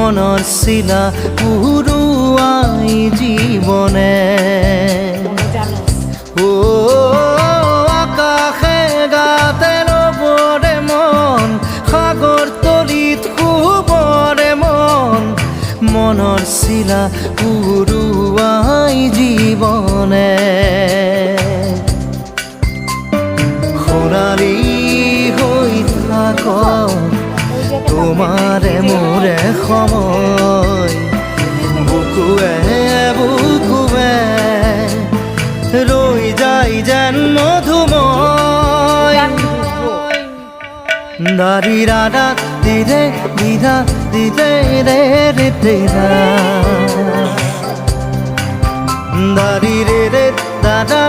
মনৰ চিলা উৰুৱাই জীৱনে ও আকাশে গাতে ৰবৰে মন সাগৰ তলিত শুবৰে মন মনৰ চিলা উৰুৱাই জীৱনে সোণালী হৈ থাক তোমাৰে মোৰে সময় বুকুৱে বুকুৱে ৰৈ যায় যেন মধুময় দাৰি ৰাধা দিদে দিদা দিদে ৰে ৰে তেৰা দাৰি ৰে ৰে দাদা